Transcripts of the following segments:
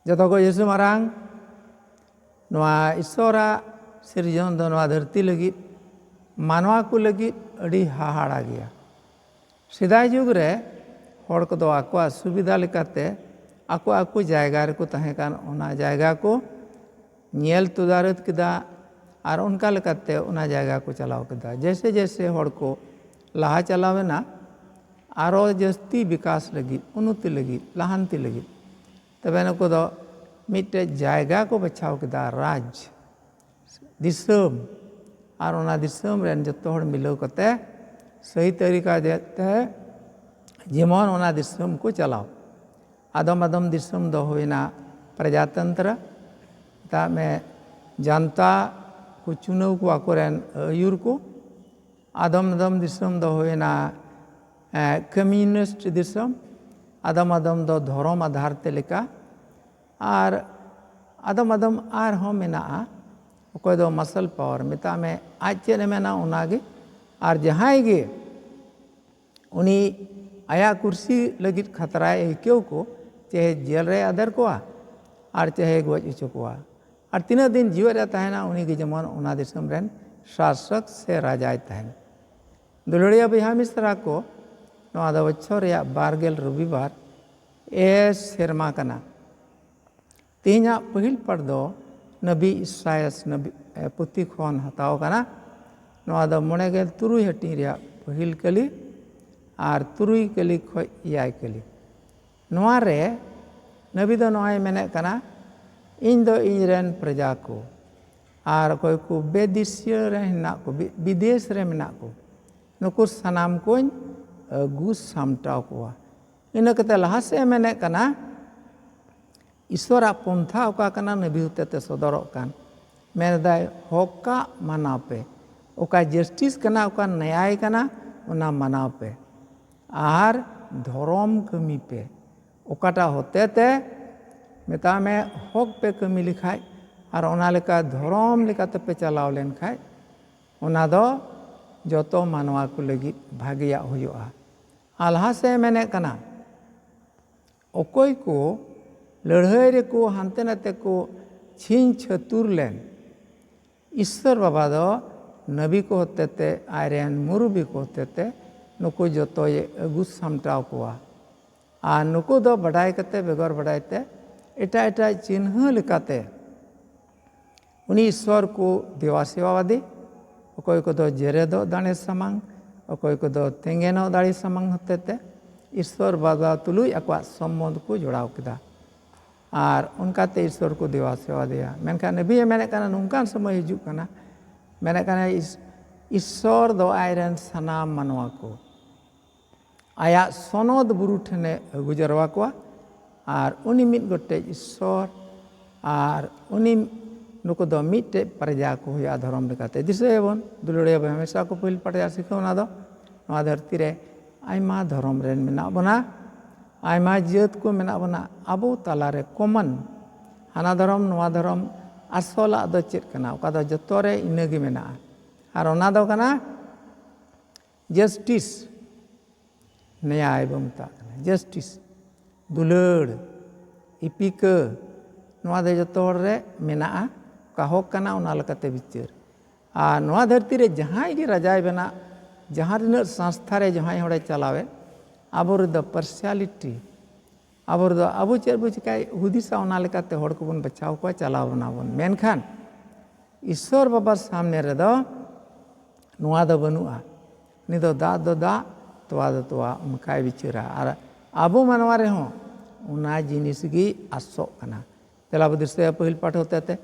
जतो को यीशु मारांग नवा ईश्वरा सिरजन दो नवा धरती लगी मानवा को लगी अड़ी हाहाड़ा गया सिदाय जुग रे हर को दो आको सुविधा लेकाते आको जायगा रे को तहे कान ओना जायगा को नेल तुदारत किदा और उनका लेकाते ओना जायगा को चलाव किदा जैसे जैसे हर को लाहा चलावेना आरो जस्ती विकास लगी उन्नति लगी लाहांति लगी तबे नको दो मिटे जायगा को बचाव किदा राज दिसम और ओना दिसम रेन जतो हर मिलो कते सही तरीका देते जेमन ओना दिसम को चलाओ आदम आदम दिसम दो होइना प्रजातंत्र ता में जनता को चुनाव को आकोरेन अयुर को आदम आदम दिसम दो होइना कम्युनिस्ट दिसम आदम आदम दो धर्म आधार ते लेका और आदम आदम आर हो मेना अकोय दो मसल पावर मिता में आज चेने मेना उनागे और जहां गे उनी आया कुर्सी लगी खतराए क्यों को चाहे जेल रे अदर को और चाहे गोज इचो को और तीन दिन जीवन रहता है ना उन्हीं के जमान उना दिसम रेन शासक से राजाय तहन दुलड़िया बिहा मिश्रा को नवा दो बच्चों रे बारगेल रविवार ए सेरमा कना तीना पहिल पर दो नबी इसायास नबी पुती खोन हताओ कना नवा दो मोनेगेल तुरुई हटी रे पहिल कली और तुरुई कली खो याय कली नवा रे नबी दो नवाय मेने कना इन दो इनरेन प्रजा को और कोई को बेदिस्य रे हिना को विदेश रे मेना को नुकु सनाम को गुस सामटाव को इन कते लहा से मेने कना ईश्वरा पंथा ओका कना नबी होते सदरक कान मेनदाय हका मानाव पे ओका जस्टिस कना ओका न्याय कना ओना मानाव पे आर धर्म कमी पे ओकाटा होते ते मेता में हक पे कमी लिखाय और ओना लेका धर्म लेका पे चलाव लेन खाय ओना दो जतो मानवा को लगी भागिया हुआ आल्हा से मेने कना ओकोय को लड़ाई रे को हानते नाते को छीन छतुर लेन ईश्वर बाबा दो नबी को होते ते आर्यन मुरुबी को होते ते नुको जतो ये अगुस सामटाव कोआ आ नुको दो बढ़ाई कते बेगर बढ़ाईते एटा एटा चिन्ह लेकाते उनी ईश्वर को देवा सेवावादी अकोय को दो जेरे दो दाने समांग अकोय को दो तेंगेनो दाड़ी समांग होते ते ईश्वर बाबा तुलुई अकवा संबंध को जोड़ाव किदा और उनका ते ईश्वर को देवा सेवा दिया मेनका नबी मेने कना नुंकान समय हिजू कना मेने कना ईश्वर दो आयरन सनाम मनवा को आया सनद बुरु ठने गुजरवा को और उनी मिट गोटे ईश्वर और उनी नुको दो मिटे प्रजा को हुआ धर्म लेकाते दिसेबन दुलड़िया हमेशा को पहिल पड़या सिखौना दो नवा धरती रे आयमा धर्म रेन मेना बना आयमा जात को मेना बना अबो तालारे कॉमन हाना धर्म नवा धर्म असला दो चेत कना ओका दो जतो रे इनगे मेना और ओना दो कना जस्टिस न्याय बमता जस्टिस दुलड़ इपिक नवा दे जतो रे मेना का हक कना ओना लकाते बिचार आ नवा धरती रे जहां गे राजाय बना जहां दिन संस्था रे जहां होड़े चलावे आबोर द पर्सनालिटी आबोर द आबो चेर बो चिकाय हुदिसा ओना लेकाते हड़ को बन बचाव को चलाव बना बन मेनखान ईश्वर बाबा सामने रे दो नवा दो बनुआ नि दो दा तोवा दो तोवा उनकाय बिचारा और आबो मानवा रे हो ओना जिनिस गी आसो कना तेला बदिसे पहिल पाठ होते ते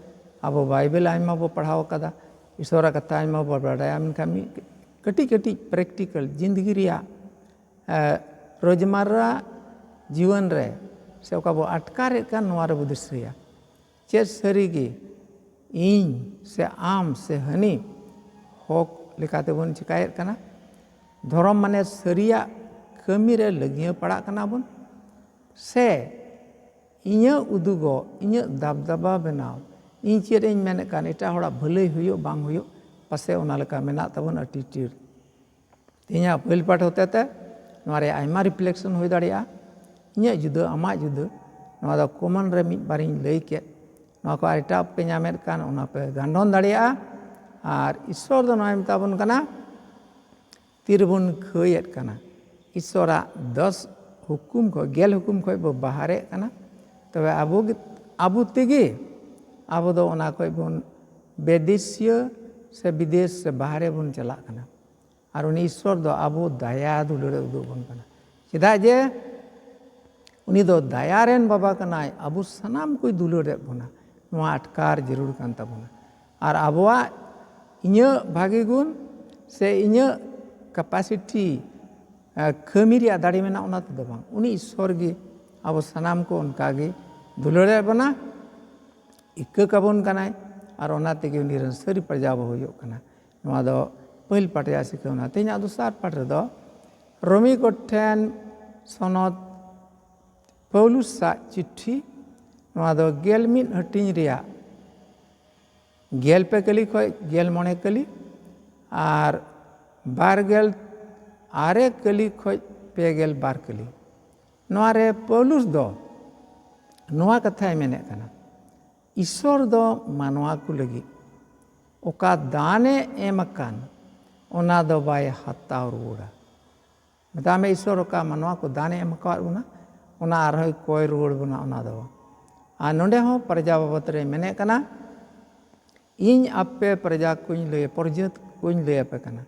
आबो बाइबल आइमा बो पढ़ाव कदा ईश्वरा कथा आइमा बो बड़ाया मेनखान कटी कटी प्रैक्टिकल जिंदगी रिया रोजमर्रा जीवन रे से ओका बो अटकारे का नोआरे बुदिसिया चे सरीगी इन से आम से हनी हक लेकाते बन चिकायत कना धर्म माने सरिया कमी रे लगिया पड़ा कना बन से इnya उदुगो इnya दाबदाबा बनाव इन चेर इन मेने कान एटा होड़ा भलई हुयो बांग हुयो पासे ओना लेका मेना तबन एटीट्यूड इnya पहिल पाठ होते ते नोरे आयमा रिफ्लेक्शन हो दाड़िया इnya जुदा आमा जुदा नवा दो कॉमन रे मिद बारिन लई के नवा को एटा पे ᱧᱟᱢᱮᱫ ᱠᱟᱱ ᱚᱱᱟ ᱯᱮ ᱜᱟᱱᱰᱚᱱ ᱫᱟᱲᱮᱭᱟᱜᱼᱟ ᱟᱨ ᱤᱥᱥᱚᱨ ᱫᱚ ᱱᱚᱣᱟᱭ ᱢᱮᱛᱟᱵᱚᱱ ᱠᱟᱱᱟ ᱛᱤᱨᱵᱚᱱ ᱠᱷᱟᱹᱭᱮᱫ ᱠᱟᱱᱟ ᱤᱥᱥᱚᱨᱟᱜ 10 হুকুম ᱠᱷᱚᱡ 10 হুকুম ᱠᱷᱚᱡ ᱵᱚ ᱵᱟᱦᱟᱨᱮᱜ ᱠᱟᱱᱟ ᱛᱚᱵᱮ ᱟᱵᱚ ᱛᱮᱜᱮ ᱟᱵᱚ ᱫᱚ ᱚᱱᱟ ᱠᱷᱚᱡ ᱵᱚᱱ बेदेशीय से विदेश से बाहरे बन चला कना और उनी ईश्वर दो आबो दया दुलरे उदुग बन कना चेदा जे उनी दो दया रेन बाबा कनाय आबो सनाम कोई दुलरे बना नवा अटकार जरूर कान ताबोना और आबोआ इᱧ भागी गुण से इᱧ कैपेसिटी खमी रिया दाड़ी मेना उना तो बांग उनी ईश्वर गे आबो सनाम को उनका गे दुलरे बना इक्क कबन कनाय और ओनाते के उनी सारी प्रजा बो हुयो कना नवा दो पहिल पाठ या सिखौना तेना दोसार पाठ रे दो रोमी को ठेन सनद पौलुस सा चिट्ठी नवा दो गेल मिन हटिन रिया गेल पे कली खय गेल मणे कली और बारगेल आरे कली खय पे गेल बार कली नवा रे पौलुस दो नवा कथाय मेने कना ईश्वर दो मानवा को लगी ओका दाने एमकान ओना दो बाय हत्ताव रुड़ा मतामे ईश्वर ओका मानवा को दाने एमका उना ओना आरहय कोय रुड़ बना ओना दो आ नोंडे हो प्रजा बाबत रे मेने कना इन आपे प्रजा कुछ लय परजत कुछ लय पे कना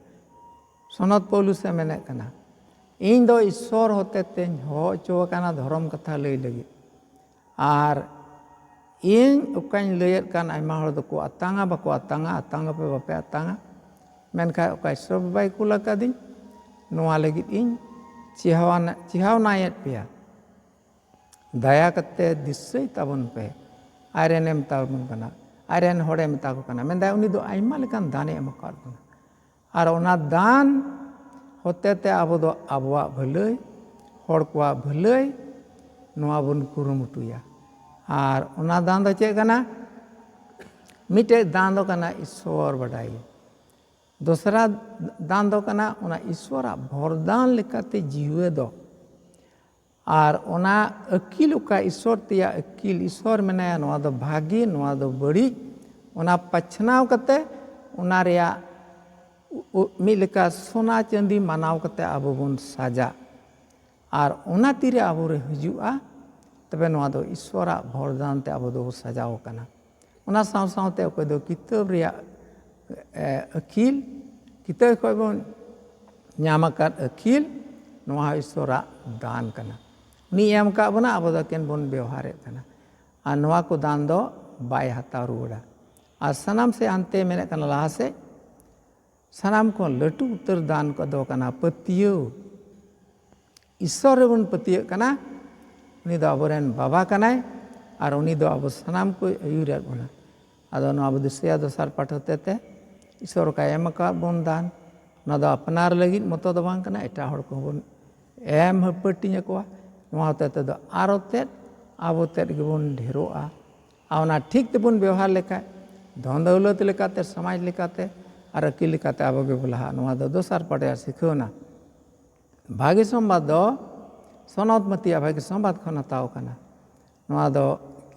सनद पौलुस से मेने कना इन दो ईश्वर होते तेन हो चो कना धर्म कथा लय लगी आर इन उकाइन लयत कान आयमा हर दो को अतांगा बाको अतांगा अतांगा पे बापे अतांगा मेनखा उका ईश्वर बाबाई कुल अकादिन नोआ लगित इन चिहावनायत पेया दया कते दिसै ताबन पे आयरेन एम ताबन कना आयरेन होड़े मेता को कना मेनदा उनी दो आयमा लेकान दाने एमकाद बना आर ओना दान होते ते आबो दो आबोआ भलई होड़ कोआ भलई नोआ बन कुरुमुटुया और ओना दान दो चे कना मिटे दान दो कना ईश्वर बड़ाई दूसरा दान दो कना ओना ईश्वरा वरदान लेकाते जीवे दो और ओना अकिल का ईश्वर तिया अकिल ईश्वर मेनाया नोआ दो भागी नोआ दो बड़ी ओना पछनाव कते ओना रिया मिलका सोना चांदी मानाव कते आबो बन साजा और ओना तीरे आबो रे हजुआ तबे नोआ दो ईश्वरा वरदान ते आबो दो सजाव कना ओना साव सावते ओको दो किताब रिया अखिल किताब खय बन ᱧᱟᱢᱟᱠᱟᱫ अखिल नोआ ईश्वरा दान कना उनी एम का बना आबो दो केन बन व्यवहारे कना आ नोआ को दान दो बाय हता रुड़ा आ सनाम से अंते मेने कना लहा से सनाम को लटू उतर दान को दो कना पतियो ईश्वर बन पतियो कना उनी दो आबोरेन बाबा कनाय और उनी दो आबो सनाम को अयुरेद बना आदो नो आबो दिसया दोसार पाठ होते ते ईश्वर का एम का बन दान ना दो अपनार लगी मतो दो बांग कना एटा हड़ को बन एम हपटिया कोआ नोआ होते ते दो आरोते आबो ते गेबन ढेरोआ आ ओना ठीक तेबन व्यवहार लेका धन दौलत लेकाते समाज लेकाते और अकिल लेकाते आबो गे बोला नोआ दो दोसार पाठ या सिखौना भागी संवाद दो सनद मतिया भागी संवाद खन हताव कना नोआ दो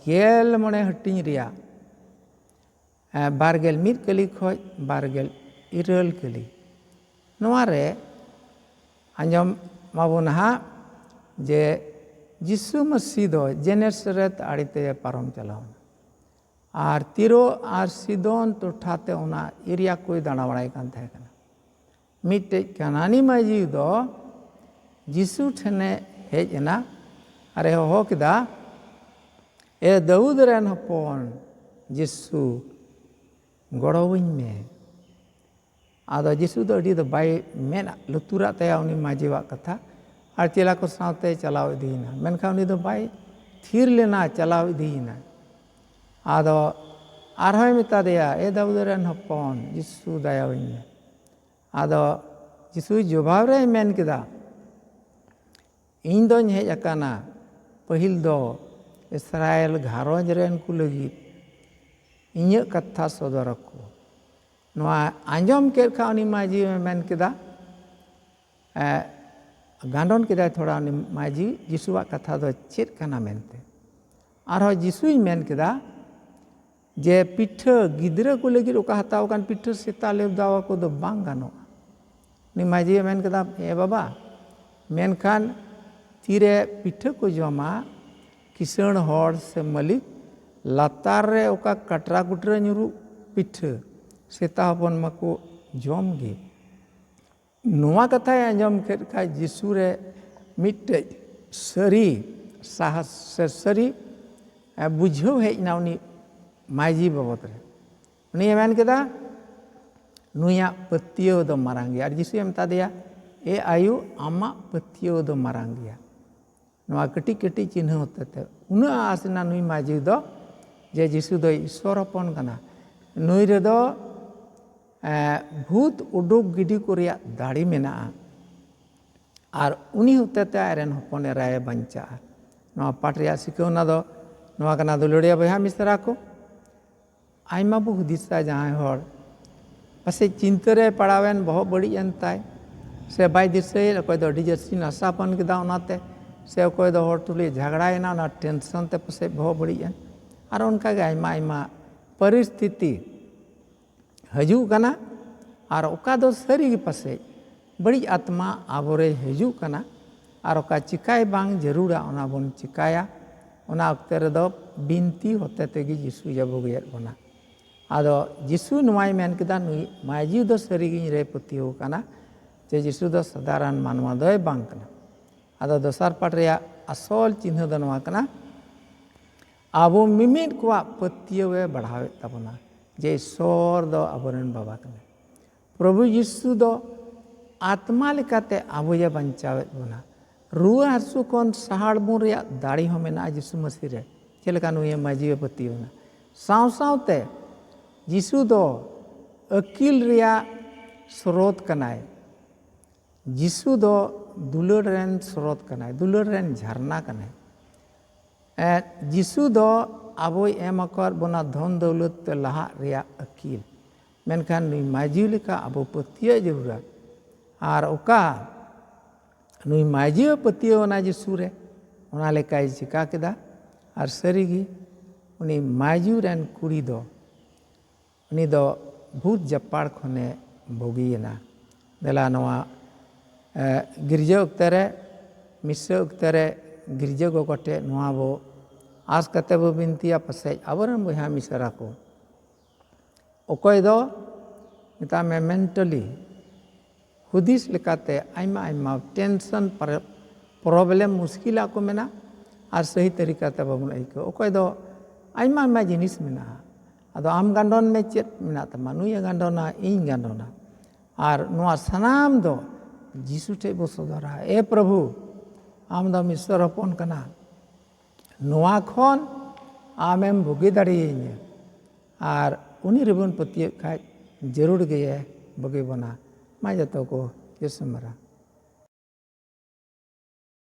गेल मणे हटिन रिया बारगेल मिद कली खय बारगेल इरल कली नोआ रे आंजम माबोन हा जे जिसु मसीह दो जेनेसरेत आड़ीते पारम चलावना और तीरो और सिदोन टोठाते ओना एरिया कोई दाना बड़ाई कान थाहे कना मिटे कानानी माजी दो जिसु ठने हेज एना अरे हो किदा ए दाऊद रेन हपन जिसु गड़ोविन में आदो जिसु दो अडी दो बाय मेना लुतुरा तया उनी माजीवा कथा और चेला को साथे चलाव इदीना मेनखा उनी दो बाय थीर लेना चलाव इदीना आदो आरहय मेता देया ए दाऊद रेन हपन जिसु दयाविन में आदो जिसु जवाब रे मेन किदा इन दोन हेज अकाना पहिल दो इसराइल घारोज रेन को लगी इᱧ कथा सदर को नोआ आंजम के खा उनी माजी मेन किदा गांडन किदा थोड़ा उनी माजी जिसुआ कथा दो चेत कना मेनते आरो जिसुई मेन केदा जे पिठा गिद्रा को लगी ओका हताव कान पिठा सेता लेब दावा को दो बांग गानो नि माजी मेन केदा ए बाबा मेनखान तीरे पिठा को जमा किसान हर से मलिक लातार रे ओका कटरा कुटरा ᱧᱩᱨᱩ पिठा सेता हपन मको जम गे नोआ कथा आंजम केद खाय जिसु रे मिटे सरी साहस से सरी बुझाव हेजना उनी माजी बाबत रे उनी मेन केदा नुया पत्तियो दो मारांग गया जिसु मता दिया ए आयु आमा पत्तियो दो मारांग गया नोआ कटी कटी चिन्ह होते थे उना आसना नुई माजी दो जे जिसु दो ईश्वर हपन कना नुई रे दो भूत उडुक गिडी को रिया दाड़ी मेना और उनी होते थे आयरन हपन राय बंचा नोआ पाठ रिया सिकौना दो नोआ कना दुलड़िया बहा मिसरा को आयमा बो हुदिसा जहां हर पासे चिंता रे पड़ावेन बहुत बड़ी एनताय से बाय दिसे अकोय दो अडी जर्सी नसापन केदा ओनाते से अकोय दो हर तुले झगड़ायना ना टेंशन ते पासे बहुत बड़ी एन और उनका गे आयमा आयमा परिस्थिति हजू कना और ओका दो सरी के पासे बड़ी आत्मा आबोरे हजू कना और ओका चिकाय बांग जरूरा ओना बोन चिकाया ओना अक्ते रे दो बिनती होते तेगी जिसु जबो गेर बोना आदो जिसु नुआई मेन केदा नुई माजी दो सरीगिन रे पतियो कना जे जिसु दो साधारण मानवा दोय बांग कना आदो दोसार पाठ रे असल चिन्ह दो नुआ कना आबो मिमिट को पतियो वे बढ़ावे तबना जे ईश्वर दो अबरन बाबा कना प्रभु जिसु दो आत्मा लेकाते आबो जे बंचावे बोना रुआ हसु कोन सहाड़ बुन रे दाड़ी हो मेना जिसु मसीह रे चेलका नुई माजी वे पतियो ना साव सावते जिसु दो अकिल रिया स्रोत कनाय जिसु दो दुलड़ रेन स्रोत कनाय दुलड़ रेन झरना कनाय जिसु दो आबोय एम अकर बोना धन दौलत ते लहा रिया अकिल मेनखान नुई माजी लेका आबो पतिया जरूरा और ओका नुई माजी पतिया ओना जिसु रे ओना लेकाय चिका केदा और सरीगी उनी माजी रेन कुड़ी दो उनी दो भूत जपाड़ खने भोगियना देला नवा गिरजा उक्तरे मिसे उक्तरे गिरजा को कटे नवा बो आस कते बो बिनतिया पसे अबरन बहा मिसरा को ओकोय दो मिता में मेंटली हुदिस लेकाते आइमा आइमा टेंशन प्रॉब्लम मुश्किला को मेना और सही तरीका ते बाबुन आइको ओकोय दो आइमा आइमा जिनिस मेना आदो आम गांडोन में चेत मेना तमा नुई गांडोना इन गांडोना और नुआ सनाम दो जिसु ठे बो सदरा ए प्रभु आम दो ईश्वर हपन कना नुआ खन आमेम भोगी दाड़िये और उनी रेबन पतिये खाय जरूर गए बगे बना मा जतो को ये समरा